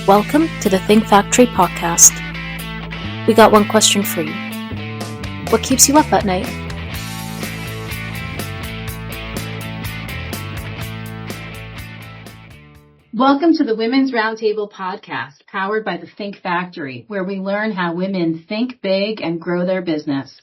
Welcome to the Think Factory podcast. We got one question for you. What keeps you up at night? Welcome to the Women's Roundtable podcast, powered by the Think Factory, where we learn how women think big and grow their business.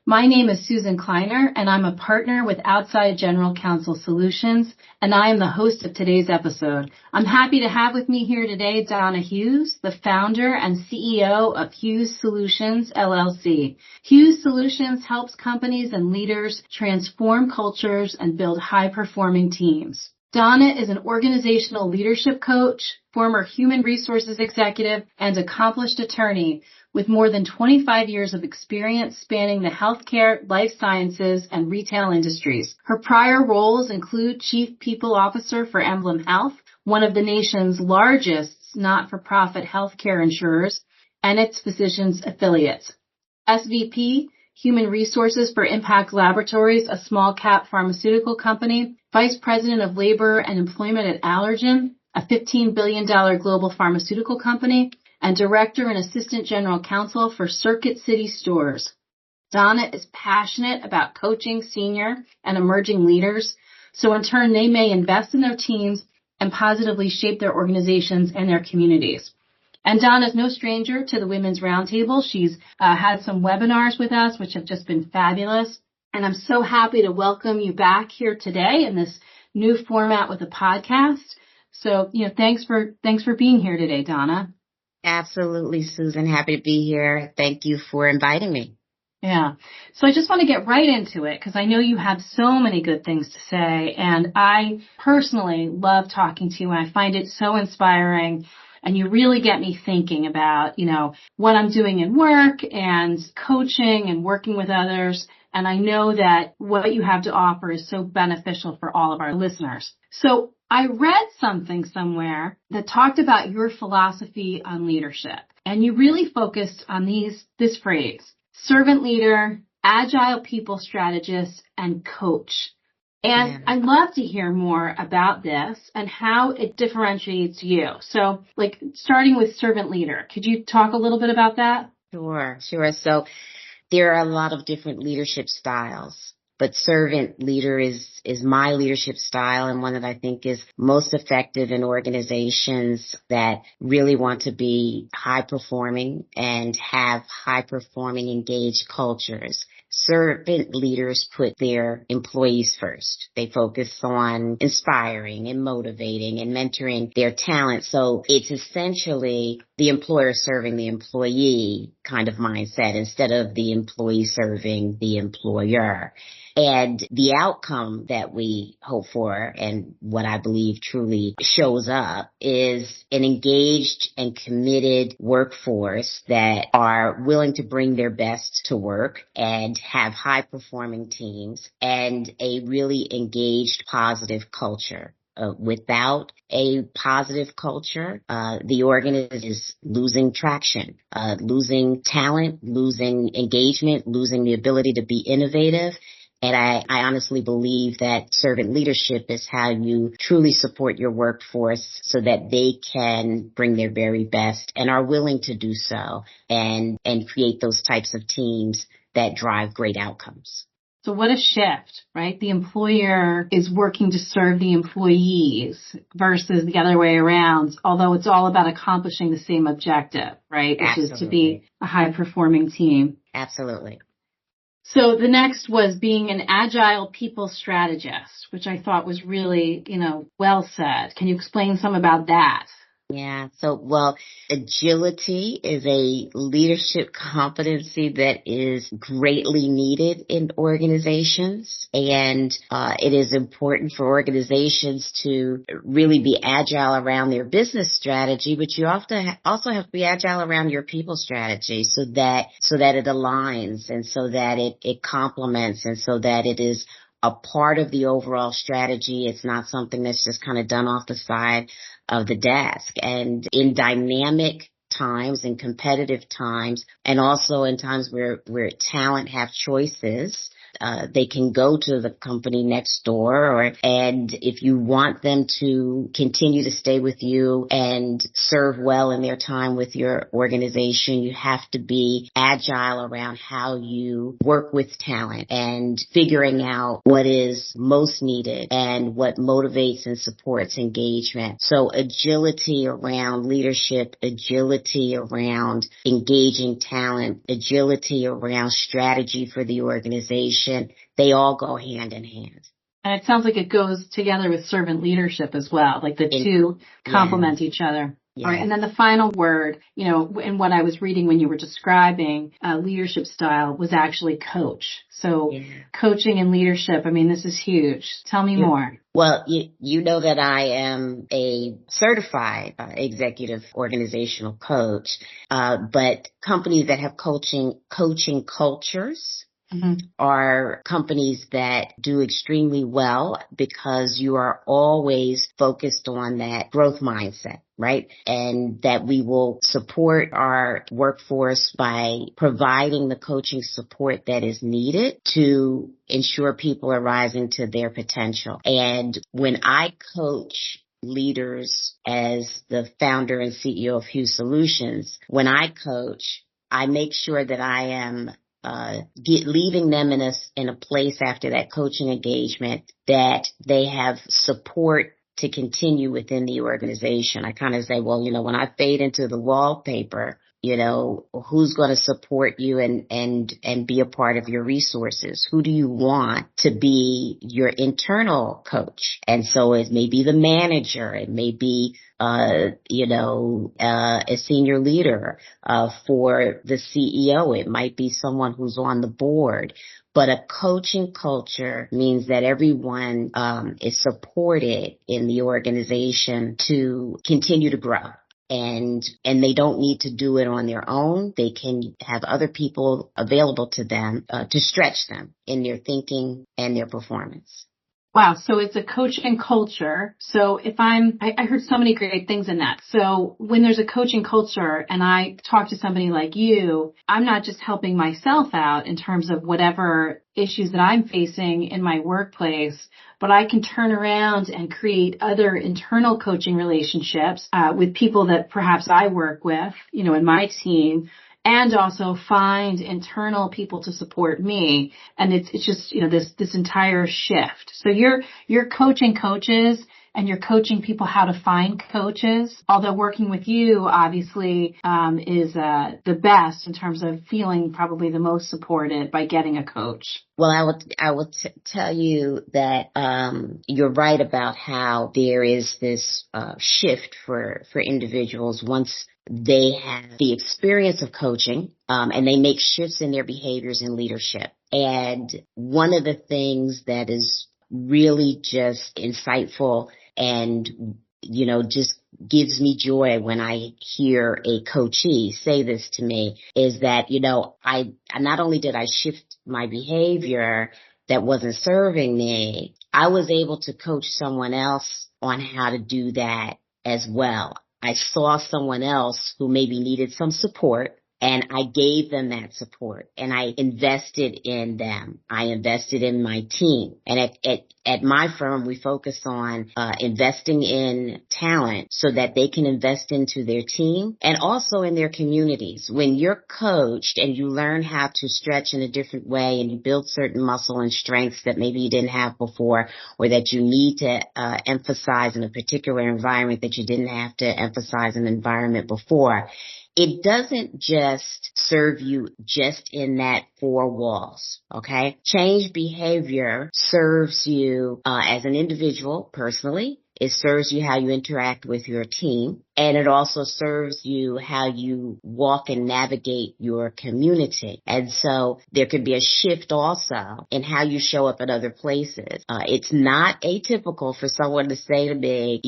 My name is Susan Kleiner, and I'm a partner with Outside General Counsel Solutions, and I am the host of today's episode. I'm happy to have with me here today Donna Hughes, the founder and CEO of Hughes Solutions, LLC. Hughes Solutions helps companies and leaders transform cultures and build high-performing teams. Donna is an organizational leadership coach, former human resources executive, and accomplished attorney with more than 25 years of experience spanning the healthcare, life sciences, and retail industries. Her prior roles include Chief People Officer for Emblem Health, one of the nation's largest not-for-profit healthcare insurers, and its physicians affiliates. SVP, Human Resources for Impact Laboratories, a small-cap pharmaceutical company, Vice President of Labor and Employment at Allergan, a $15 billion global pharmaceutical company, and Director and Assistant General Counsel for Circuit City Stores. Donna is passionate about coaching senior and emerging leaders, so in turn they may invest in their teams and positively shape their organizations and their communities. And Donna is no stranger to the Women's Roundtable. She's had some webinars with us, which have just been fabulous. And I'm so happy to welcome you back here today in this new format with a podcast. So, thanks for being here today, Donna. Absolutely, Susan. Happy to be here. Thank you for inviting me. Yeah. So I just want to get right into it because I know you have so many good things to say. And I personally love talking to you. And I find it so inspiring. And you really get me thinking about, what I'm doing in work and coaching and working with others. And I know that what you have to offer is so beneficial for all of our listeners. So I read something somewhere that talked about your philosophy on leadership. And you really focused on this phrase, servant leader, agile people strategist, and coach. And I'd love to hear more about this and how it differentiates you. So, starting with servant leader, could you talk a little bit about that? Sure. So there are a lot of different leadership styles, but servant leader is my leadership style and one that I think is most effective in organizations that really want to be high performing and have high performing engaged cultures. Servant leaders put their employees first. They focus on inspiring and motivating and mentoring their talent. So it's essentially the employer serving the employee kind of mindset instead of the employee serving the employer. And the outcome that we hope for and what I believe truly shows up is an engaged and committed workforce that are willing to bring their best to work and have high performing teams and a really engaged, positive culture. Without a positive culture, the organization is losing traction, losing talent, losing engagement, losing the ability to be innovative. And I honestly believe that servant leadership is how you truly support your workforce so that they can bring their very best and are willing to do so and create those types of teams that drive great outcomes. So what a shift, right? The employer is working to serve the employees versus the other way around, although it's all about accomplishing the same objective, right? Which Absolutely. is to be a high-performing team. Absolutely. So the next was being an agile people strategist, which I thought was really, well said. Can you explain some about that? Yeah. So, agility is a leadership competency that is greatly needed in organizations. And it is important for organizations to really be agile around their business strategy, but you also have to be agile around your people strategy so that it aligns and so that it complements and so that it is a part of the overall strategy. It's not something that's just kind of done off the side of the desk. And in dynamic times, in competitive times, and also in times where talent have choices, They can go to the company next door, and if you want them to continue to stay with you and serve well in their time with your organization, you have to be agile around how you work with talent and figuring out what is most needed and what motivates and supports engagement. So agility around leadership, agility around engaging talent, agility around strategy for the organization, they all go hand in hand. And it sounds like it goes together with servant leadership as well, like the two complement each other. Yeah. All right. And then the final word, in what I was reading when you were describing leadership style was actually coach. So coaching and leadership, I mean, this is huge. Tell me more. Well, you know that I am a certified executive organizational coach, but companies that have coaching cultures are companies that do extremely well because you are always focused on that growth mindset, right? And that we will support our workforce by providing the coaching support that is needed to ensure people are rising to their potential. And when I coach leaders as the founder and CEO of Hughes Solutions, when I coach, I make sure that I am leaving them in a place after that coaching engagement that they have support to continue within the organization. I kind of say, well, when I fade into the wallpaper, who's going to support you and be a part of your resources? Who do you want to be your internal coach? And so it may be the manager. It may be, a senior leader, for the CEO. It might be someone who's on the board. But a coaching culture means that everyone, is supported in the organization to continue to grow. And they don't need to do it on their own. They can have other people available to them to stretch them in their thinking and their performance. Wow. So it's a coaching culture. So I heard so many great things in that. So when there's a coaching culture and I talk to somebody like you, I'm not just helping myself out in terms of whatever issues that I'm facing in my workplace, but I can turn around and create other internal coaching relationships with people that perhaps I work with, in my team, and also find internal people to support me. And it's just, this entire shift. So you're coaching coaches and you're coaching people how to find coaches. Although working with you obviously is the best in terms of feeling probably the most supported by getting a coach. Well, I will tell you that you're right about how there is this shift for individuals once they have the experience of coaching, and they make shifts in their behaviors and leadership. And one of the things that is really just insightful and, just gives me joy when I hear a coachee say this to me is that, I not only did I shift my behavior that wasn't serving me, I was able to coach someone else on how to do that as well. I saw someone else who maybe needed some support, and I gave them that support, and I invested in them. I invested in my team. And at my firm, we focus on investing in talent so that they can invest into their team and also in their communities. When you're coached and you learn how to stretch in a different way and you build certain muscle and strengths that maybe you didn't have before, or that you need to emphasize in a particular environment that you didn't have to emphasize in an environment before, it doesn't just serve you just in that four walls, okay? Change behavior serves you as an individual personally. It serves you how you interact with your team, and it also serves you how you walk and navigate your community. And so there could be a shift also in how you show up at other places. It's not atypical for someone to say to me,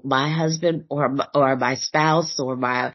my husband or my spouse or my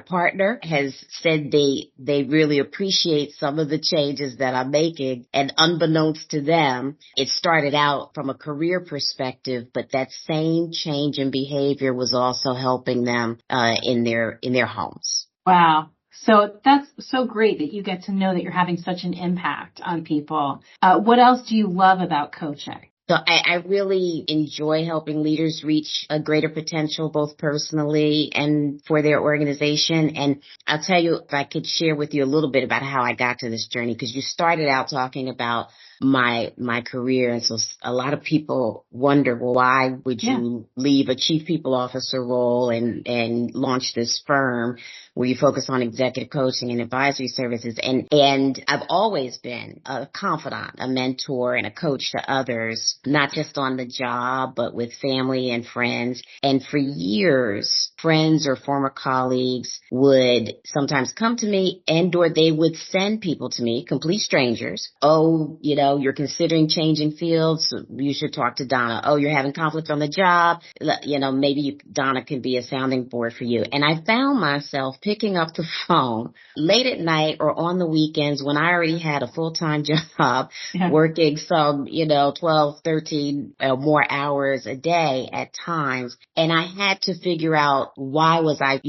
partner has said they really appreciate some of the changes that I'm making. And unbeknownst to them, it started out from a career perspective, but that same change in behavior was also helping them in their homes. Wow. So that's so great that you get to know that you're having such an impact on people. What else do you love about coaching? So I really enjoy helping leaders reach a greater potential, both personally and for their organization. And I'll tell you, if I could share with you a little bit about how I got to this journey, because you started out talking about my career. And so a lot of people wonder, well, why would you leave a chief people officer role and launch this firm where you focus on executive coaching and advisory services? And I've always been a confidant, a mentor, and a coach to others, not just on the job, but with family and friends. And for years, friends or former colleagues would sometimes come to me or they would send people to me, complete strangers. Oh, you're considering changing fields. You should talk to Donna. Oh, you're having conflict on the job. Maybe Donna can be a sounding board for you. And I found myself picking up the phone late at night or on the weekends when I already had a full-time job, working some, 12, 13 more hours a day at times. And I had to figure out why was I,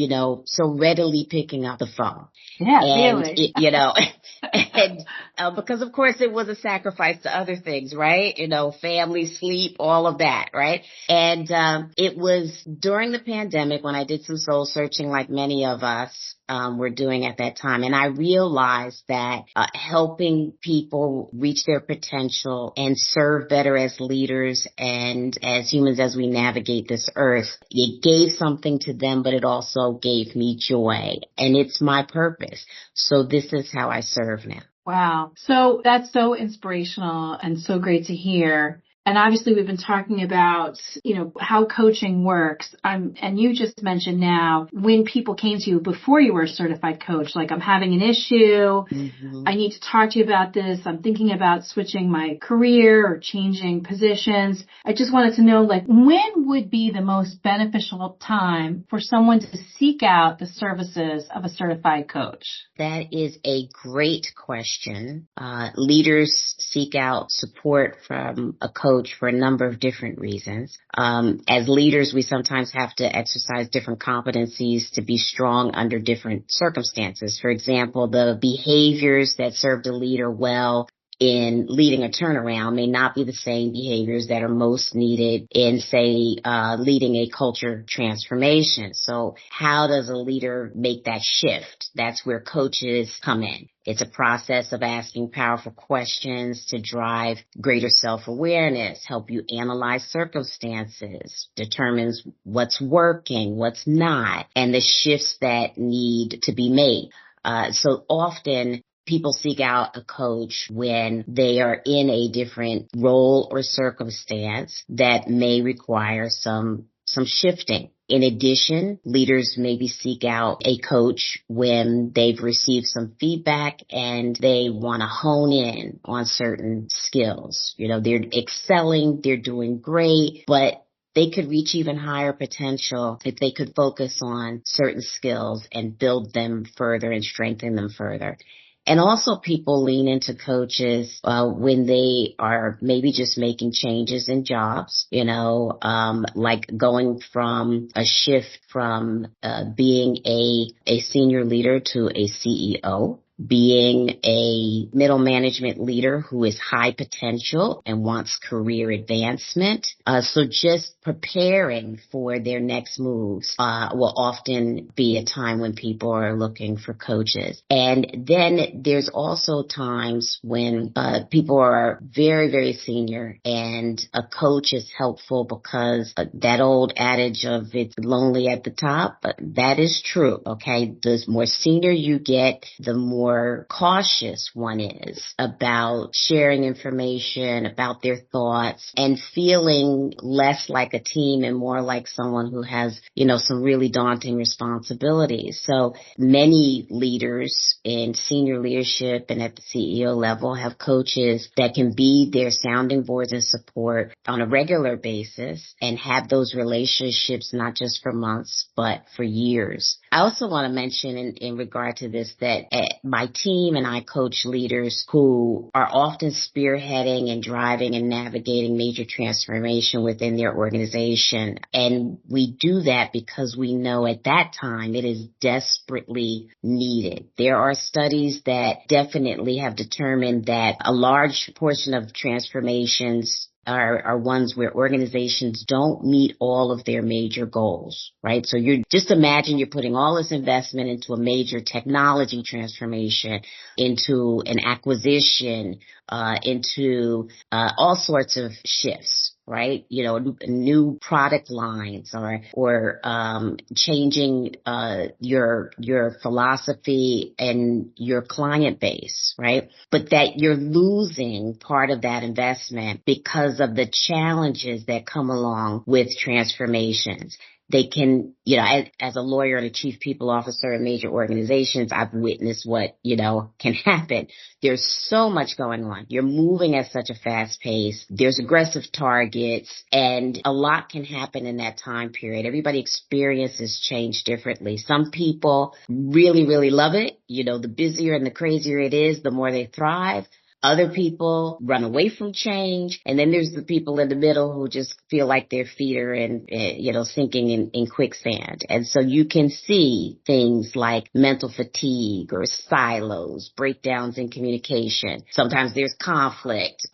so readily picking up the phone. Yeah, and really. And because of course it was a sacrifice to other things, right? Family, sleep, all of that, right? And it was during the pandemic when I did some soul searching, like many of us were doing at that time. And I realized that helping people reach their potential and serve better as leaders and as humans as we navigate this earth, it gave something to them, but it also gave me joy. And it's my purpose. So this is how I serve now. Wow. So that's so inspirational and so great to hear. And obviously we've been talking about, how coaching works. And you just mentioned now when people came to you before you were a certified coach, like I'm having an issue. Mm-hmm. I need to talk to you about this. I'm thinking about switching my career or changing positions. I just wanted to know, when would be the most beneficial time for someone to seek out the services of a certified coach? That is a great question. Leaders seek out support from a coach for a number of different reasons. As leaders, we sometimes have to exercise different competencies to be strong under different circumstances. For example, the behaviors that served a leader well in leading a turnaround may not be the same behaviors that are most needed in, say, leading a culture transformation. So how does a leader make that shift? That's where coaches come in. It's a process of asking powerful questions to drive greater self-awareness, help you analyze circumstances, determines what's working, what's not, and the shifts that need to be made. So often people seek out a coach when they are in a different role or circumstance that may require some shifting. In addition, leaders maybe seek out a coach when they've received some feedback and they want to hone in on certain skills. They're excelling, they're doing great, but they could reach even higher potential if they could focus on certain skills and build them further and strengthen them further. And also people lean into coaches when they are maybe just making changes in jobs, like going from a shift from being a senior leader to a CEO, being a middle management leader who is high potential and wants career advancement. So just preparing for their next moves will often be a time when people are looking for coaches. And then there's also times when people are very, very senior and a coach is helpful because that old adage of it's lonely at the top, that is true. Okay. The more senior you get, the more cautious one is about sharing information about their thoughts and feeling less like a team and more like someone who has, some really daunting responsibilities. So many leaders in senior leadership and at the CEO level have coaches that can be their sounding boards and support on a regular basis and have those relationships not just for months, but for years. I also want to mention in regard to this that my my team and I coach leaders who are often spearheading and driving and navigating major transformation within their organization. And we do that because we know at that time it is desperately needed. There are studies that definitely have determined that a large portion of transformations are ones where organizations don't meet all of their major goals, right? So you just imagine you're putting all this investment into a major technology transformation, into an acquisition, into all sorts of shifts, right? You know, new product lines or changing your philosophy and your client base, right? But that you're losing part of that investment because of the challenges that come along with transformations. They can, you know, as a lawyer and a chief people officer in major organizations, I've witnessed what, you know, can happen. There's so much going on. You're moving at such a fast pace. There's aggressive targets and a lot can happen in that time period. Everybody experiences change differently. Some people really, really love it. You know, the busier and the crazier it is, the more they thrive. Other people run away from change. And then there's the people in the middle who just feel like their feet are sinking in quicksand. And so you can see things like mental fatigue or silos, breakdowns in communication. Sometimes there's conflict,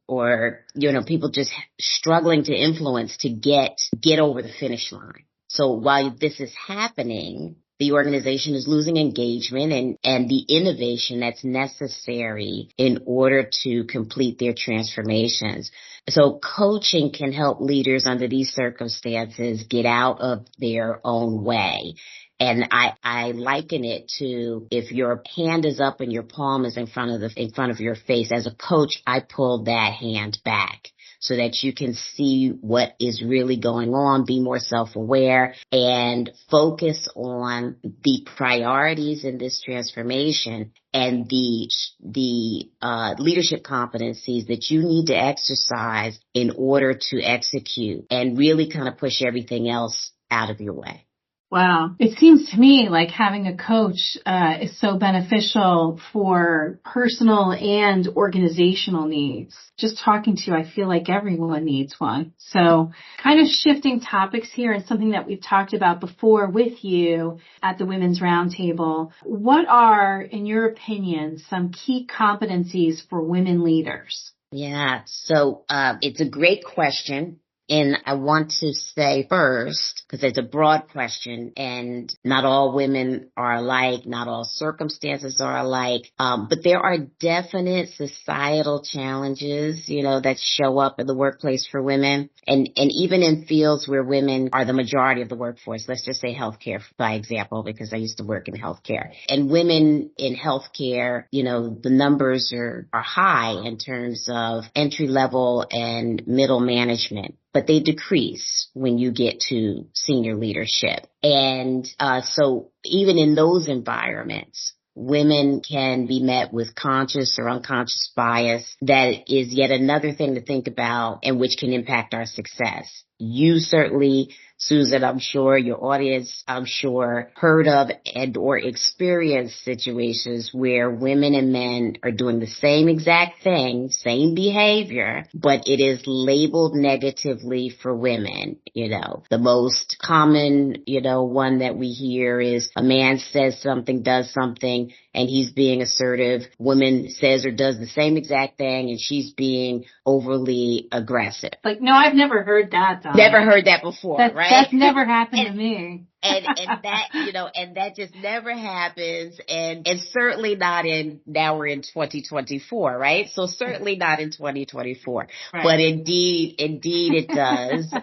or, you know, people just struggling to influence to get over the finish line. So while this is happening, the organization is losing engagement and the innovation that's necessary in order to complete their transformations. So coaching can help leaders under these circumstances get out of their own way. And I liken it to if your hand is up and your palm is in front of your face. As a coach, I pull that hand back so that you can see what is really going on, be more self-aware, and focus on the priorities in this transformation and the leadership competencies that you need to exercise in order to execute and really kind of push everything else out of your way. Wow. It seems to me like having a coach is so beneficial for personal and organizational needs. Just talking to you, I feel like everyone needs one. So kind of shifting topics here and something that we've talked about before with you at the Women's Roundtable. What are, in your opinion, some key competencies for women leaders? Yeah, so it's a great question. And I want to say first, because it's a broad question and not all women are alike, not all circumstances are alike, but there are definite societal challenges, you know, that show up in the workplace for women. And even in fields where women are the majority of the workforce, let's just say healthcare, by example, because I used to work in healthcare. And women in healthcare, you know, the numbers are high in terms of entry level and middle management, but they decrease when you get to senior leadership. And so even in those environments, women can be met with conscious or unconscious bias that is yet another thing to think about and which can impact our success. You certainly, Susan, I'm sure your audience, I'm sure, heard of and or experienced situations where women and men are doing the same exact thing, same behavior, but it is labeled negatively for women. You know, the most common, you know, one that we hear is a man says something, does something, and he's being assertive. Woman says or does the same exact thing, and she's being overly aggressive. Like, no, I've never heard that, Donna. Never heard that before, right? That's never happened to me. And that, you know, and that just never happens. And certainly not now we're in 2024, right? So certainly not in 2024, right. But indeed it does.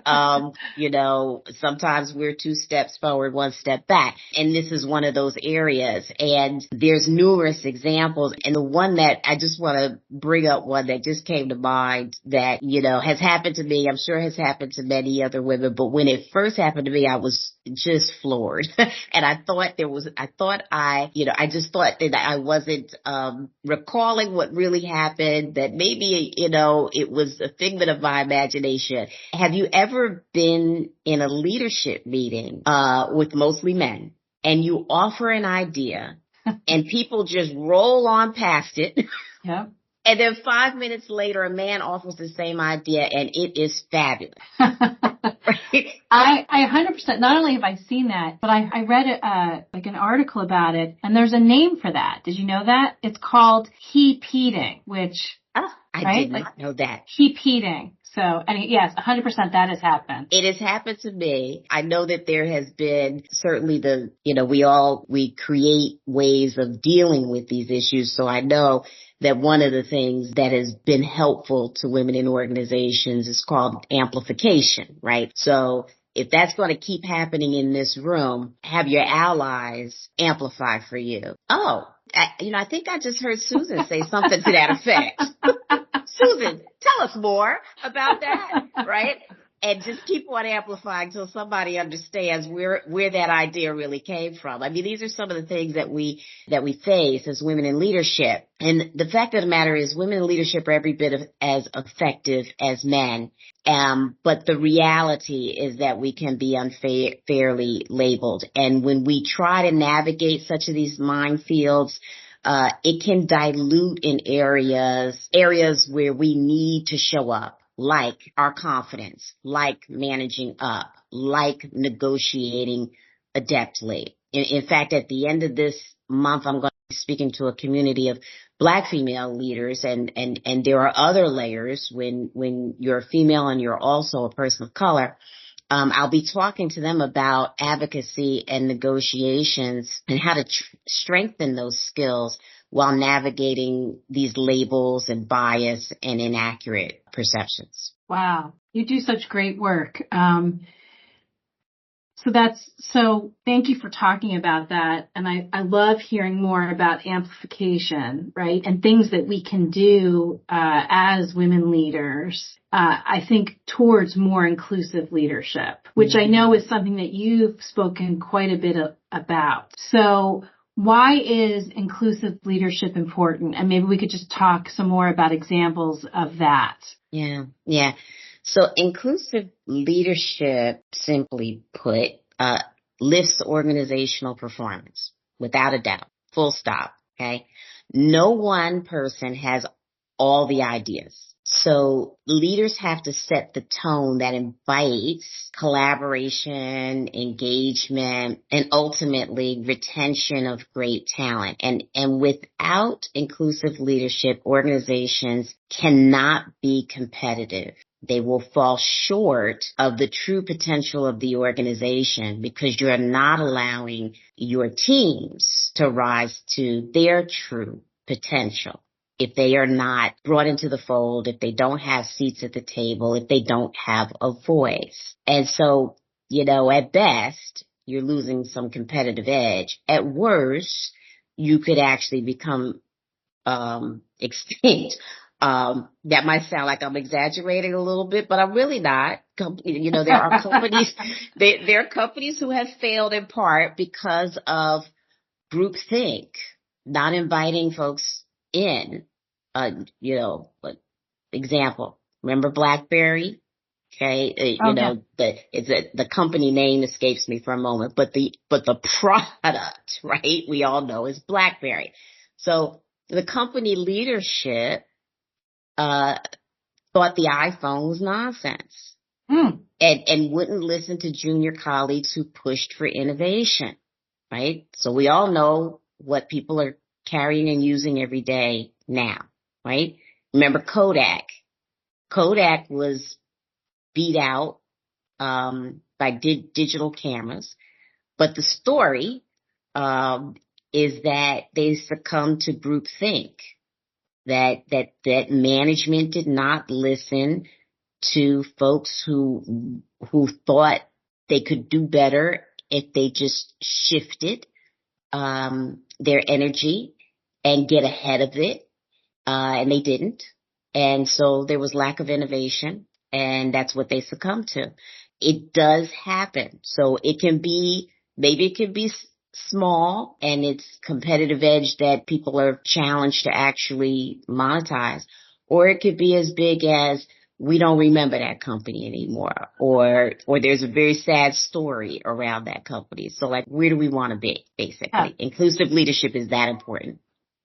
You know, sometimes we're 2 steps forward, 1 step back. And this is one of those areas. And there's numerous examples. And the one that I just want to bring up, one that just came to mind that, you know, has happened to me. I'm sure has happened to many other women. But when it first happened to me, I was just floored. And I just thought that I wasn't recalling what really happened, that maybe, you know, it was a figment of my imagination. Have you ever been in a leadership meeting with mostly men and you offer an idea and people just roll on past it. Yep. And then 5 minutes later, a man offers the same idea, and it is fabulous. Right? I 100%, not only have I seen that, but I read like an article about it, and there's a name for that. Did you know that? It's called heap-eating, which, I did not know that. Heap-eating. So, and yes, 100% that has happened. It has happened to me. I know that there has been certainly we create ways of dealing with these issues. So I know that one of the things that has been helpful to women in organizations is called amplification, right? So if that's going to keep happening in this room, have your allies amplify for you. I think I just heard Susan say something to that effect. Susan, tell us more about that, right? And just keep on amplifying until somebody understands where that idea really came from. I mean, these are some of the things that we face as women in leadership. And the fact of the matter is women in leadership are every bit as effective as men. But the reality is that we can be unfairly labeled. And when we try to navigate such of these minefields, it can dilute in areas where we need to show up, like our confidence, like managing up, like negotiating adeptly. In fact, at the end of this month, I'm going to be speaking to a community of Black female leaders, and there are other layers when you're a female and you're also a person of color. I'll be talking to them about advocacy and negotiations and how to strengthen those skills while navigating these labels and bias and inaccurate perceptions. Wow. You do such great work. So thank you for talking about that. And I love hearing more about amplification, right? And things that we can do, as women leaders, I think towards more inclusive leadership, which I know is something that you've spoken quite a bit about. So why is inclusive leadership important? And maybe we could just talk some more about examples of that. Yeah. So inclusive leadership, simply put, lifts organizational performance without a doubt. Full stop. Okay. No one person has all the ideas. So leaders have to set the tone that invites collaboration, engagement, and ultimately retention of great talent. And without inclusive leadership, organizations cannot be competitive. They will fall short of the true potential of the organization because you're not allowing your teams to rise to their true potential. If they are not brought into the fold, if they don't have seats at the table, if they don't have a voice. And so, at best, you're losing some competitive edge. At worst, you could actually become extinct. That might sound like I'm exaggerating a little bit, but I'm really not. There are companies, there are companies who have failed in part because of groupthink, not inviting folks in. Example, remember BlackBerry? Okay. The company name escapes me for a moment, but the product, right? We all know is BlackBerry. So the company leadership, thought the iPhone was nonsense and wouldn't listen to junior colleagues who pushed for innovation, right? So we all know what people are carrying and using every day now, right? Remember Kodak? Kodak was beat out by digital cameras, but the story is that they succumbed to groupthink. That management did not listen to folks who thought they could do better if they just shifted their energy and get ahead of it, and they didn't. And so there was lack of innovation, and that's what they succumbed to. It does happen. So maybe it can be small and it's competitive edge that people are challenged to actually monetize, or it could be as big as we don't remember that company anymore, or there's a very sad story around that company. So like, where do we want to be, basically? Inclusive leadership is that important.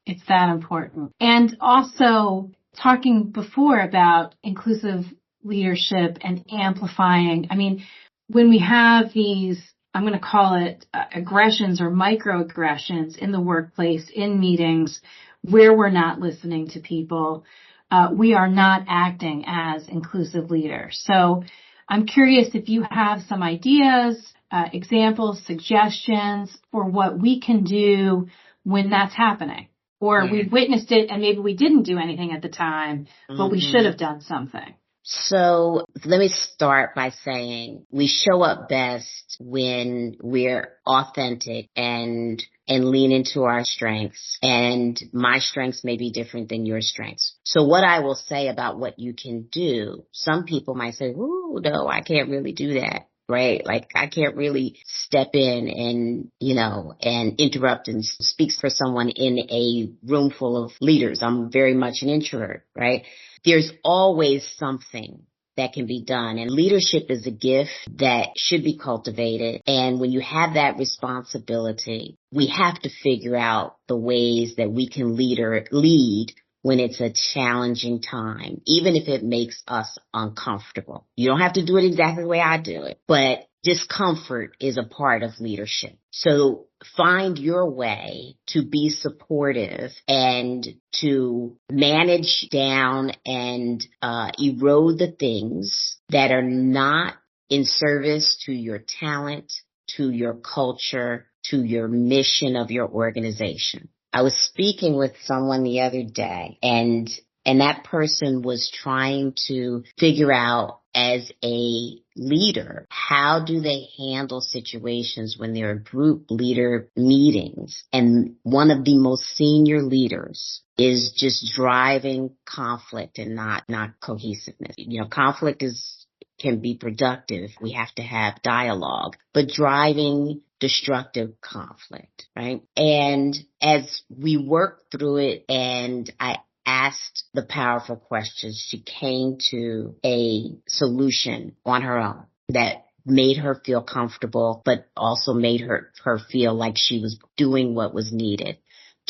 It's that important. And also talking before about inclusive leadership and amplifying. I mean, when we have these, I'm going to call it aggressions or microaggressions in the workplace, in meetings, where we're not listening to people, we are not acting as inclusive leaders. So I'm curious if you have some ideas, examples, suggestions for what we can do when that's happening. Or we've witnessed it and maybe we didn't do anything at the time, but we should have done something. So let me start by saying we show up best when we're authentic and lean into our strengths. And my strengths may be different than your strengths. So what I will say about what you can do, some people might say, "Ooh, no, I can't really do that." Right? Like, I can't really step in and, and interrupt and speak for someone in a room full of leaders. I'm very much an introvert, right? There's always something that can be done. And leadership is a gift that should be cultivated. And when you have that responsibility, we have to figure out the ways that we can lead when it's a challenging time, even if it makes us uncomfortable. You don't have to do it exactly the way I do it, but discomfort is a part of leadership. So find your way to be supportive and to manage down and erode the things that are not in service to your talent, to your culture, to your mission of your organization. I was speaking with someone the other day, and that person was trying to figure out, as a leader, how do they handle situations when there are group leader meetings and one of the most senior leaders is just driving conflict and not cohesiveness. Conflict can be productive. We have to have dialogue, but driving destructive conflict, right? And as we worked through it and I asked the powerful questions, she came to a solution on her own that made her feel comfortable, but also made her feel like she was doing what was needed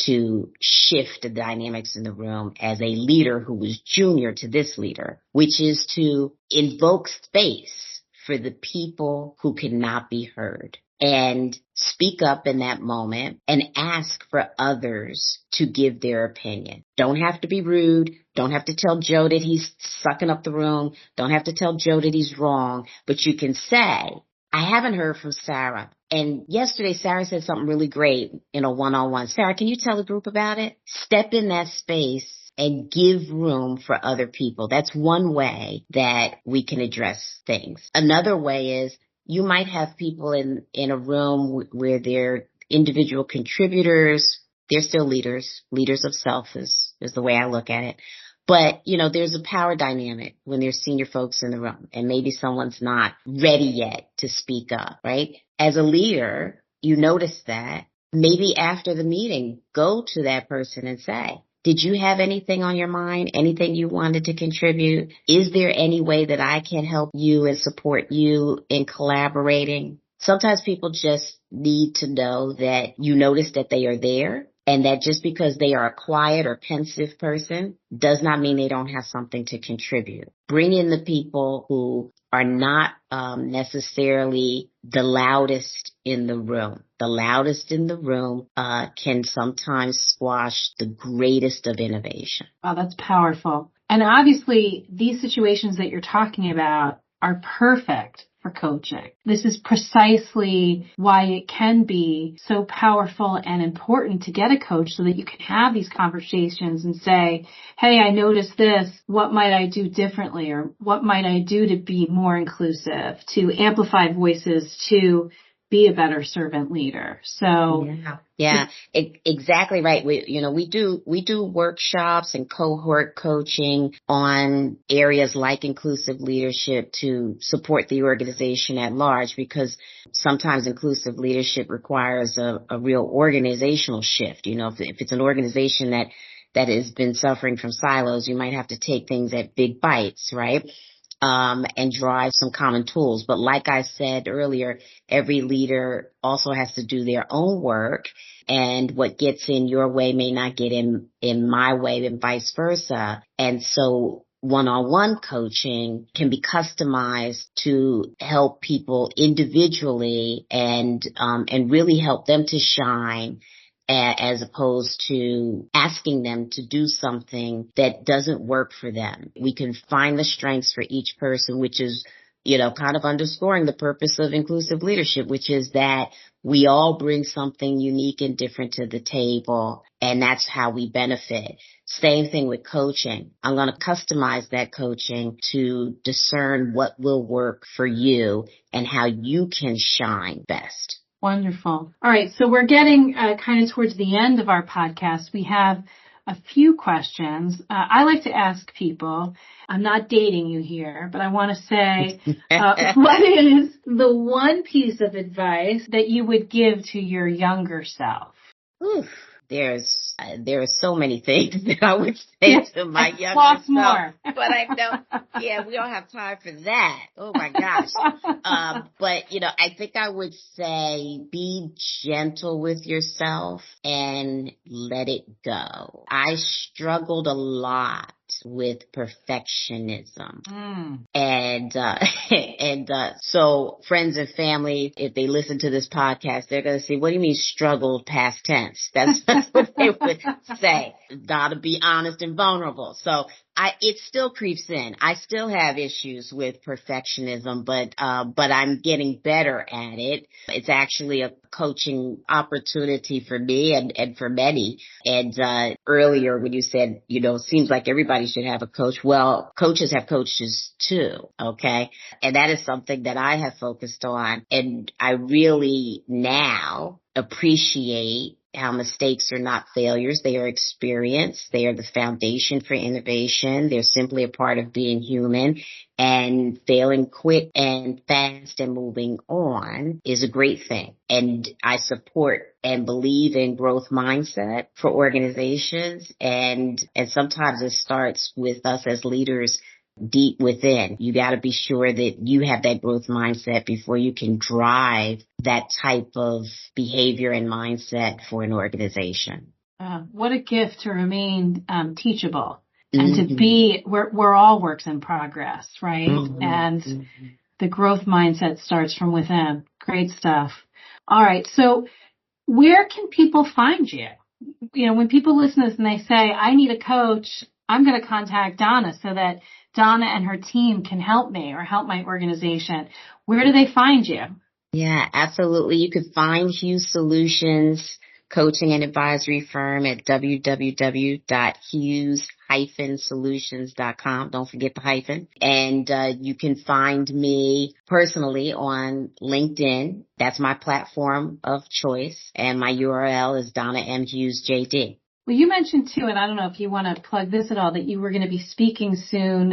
to shift the dynamics in the room as a leader who was junior to this leader, which is to invoke space for the people who could not be heard and speak up in that moment and ask for others to give their opinion. Don't have to be rude. Don't have to tell Joe that he's sucking up the room. Don't have to tell Joe that he's wrong. But you can say, I haven't heard from Sarah. And yesterday, Sarah said something really great in a one-on-one. Sarah, can you tell the group about it? Step in that space and give room for other people. That's one way that we can address things. Another way is you might have people in a room where they're individual contributors. They're still leaders of self is the way I look at it. But, there's a power dynamic when there's senior folks in the room and maybe someone's not ready yet to speak up, right? As a leader, you notice that. Maybe after the meeting, go to that person and say, did you have anything on your mind? Anything you wanted to contribute? Is there any way that I can help you and support you in collaborating? Sometimes people just need to know that you notice that they are there. And that just because they are a quiet or pensive person does not mean they don't have something to contribute. Bring in the people who are not necessarily the loudest in the room. The loudest in the room can sometimes squash the greatest of innovation. Wow, that's powerful. And obviously, these situations that you're talking about are perfect for coaching. This is precisely why it can be so powerful and important to get a coach so that you can have these conversations and say, hey, I noticed this. What might I do differently? Or what might I do to be more inclusive, to amplify voices, to be a better servant leader? So yeah, exactly right. We do workshops and cohort coaching on areas like inclusive leadership to support the organization at large, because sometimes inclusive leadership requires a real organizational shift. If it's an organization that that has been suffering from silos, you might have to take things at big bites, right? And drive some common tools. But like I said earlier, every leader also has to do their own work, and what gets in your way may not get in my way, and vice versa. And so one-on-one coaching can be customized to help people individually and really help them to shine, as opposed to asking them to do something that doesn't work for them. We can find the strengths for each person, which is, kind of underscoring the purpose of inclusive leadership, which is that we all bring something unique and different to the table, and that's how we benefit. Same thing with coaching. I'm going to customize that coaching to discern what will work for you and how you can shine best. Wonderful. All right. So we're getting kind of towards the end of our podcast. We have a few questions. I like to ask people, I'm not dating you here, but I want to say, what is the one piece of advice that you would give to your younger self? Oof. There are so many things that I would say to my younger self, more. But I don't. Yeah, we don't have time for that. Oh my gosh. But I think I would say be gentle with yourself and let it go. I struggled a lot with perfectionism. And so friends and family, if they listen to this podcast, they're going to say, what do you mean struggled past tense? That's what they would say. Gotta be honest and vulnerable. So it still creeps in. I still have issues with perfectionism, but I'm getting better at it. It's actually a coaching opportunity for me and for many. And earlier when you said, seems like everybody should have a coach. Well, coaches have coaches too. Okay. And that is something that I have focused on. And I really now appreciate how mistakes are not failures. They are experience. They are the foundation for innovation. They're simply a part of being human, and failing quick and fast and moving on is a great thing. And I support and believe in growth mindset for organizations. And sometimes it starts with us as leaders deep within. You got to be sure that you have that growth mindset before you can drive that type of behavior and mindset for an organization. What a gift to remain teachable and to be, we're all works in progress, right? And the growth mindset starts from within. Great stuff. All right. So where can people find you? When people listen to this and they say, I need a coach, I'm going to contact Donna so that Donna and her team can help me or help my organization. Where do they find you? Yeah, absolutely. You can find Hughes Solutions coaching and advisory firm at www.hughes-solutions.com. Don't forget the hyphen. And you can find me personally on LinkedIn. That's my platform of choice. And my URL is Donna M. Hughes JD. Well, you mentioned too, and I don't know if you want to plug this at all, that you were going to be speaking soon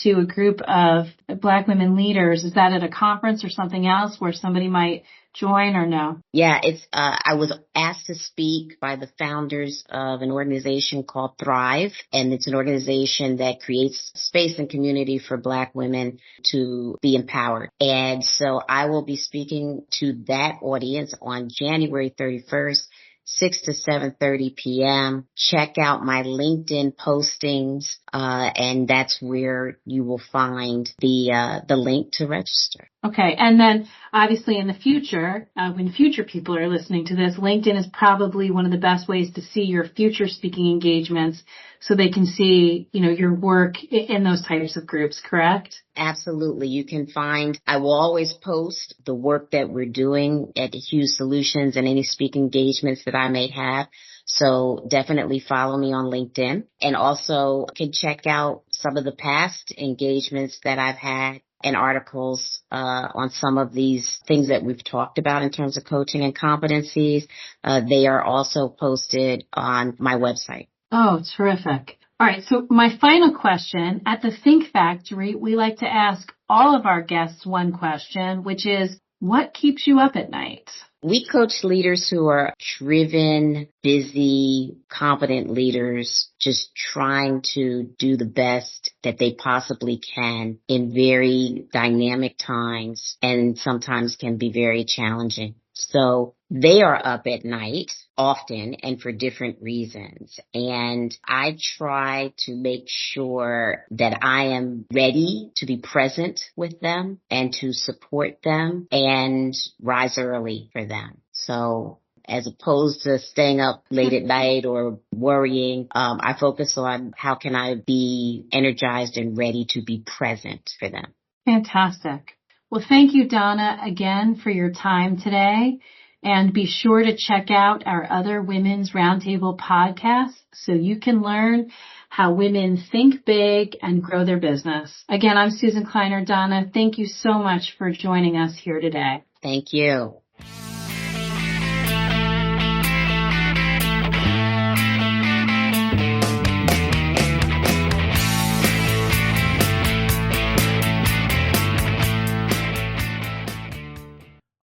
to a group of Black women leaders. Is that at a conference or something else where somebody might join or no? Yeah, I was asked to speak by the founders of an organization called Thrive, and it's an organization that creates space and community for Black women to be empowered. And so I will be speaking to that audience on January 31st. 6 to 7:30 p.m. Check out my LinkedIn postings, and that's where you will find the link to register. Okay. And then obviously in the future, when future people are listening to this, LinkedIn is probably one of the best ways to see your future speaking engagements so they can see, your work in those types of groups, correct? Absolutely. You can find, I will always post the work that we're doing at Hughes Solutions and any speaking engagements that I may have. So definitely follow me on LinkedIn, and also can check out some of the past engagements that I've had and articles on some of these things that we've talked about in terms of coaching and competencies. They are also posted on my website. Oh, terrific. All right. So my final question, at the Think Factory, we like to ask all of our guests one question, which is, What keeps you up at night? We coach leaders who are driven, busy, competent leaders, just trying to do the best that they possibly can in very dynamic times and sometimes can be very challenging. So they are up at night often and for different reasons. And I try to make sure that I am ready to be present with them and to support them and rise early for them. So as opposed to staying up late at night or worrying, I focus on how can I be energized and ready to be present for them. Fantastic. Well, thank you, Donna, again for your time today. And be sure to check out our other Women's Roundtable podcasts so you can learn how women think big and grow their business. Again, I'm Susan Kleiner. Donna, thank you so much for joining us here today. Thank you.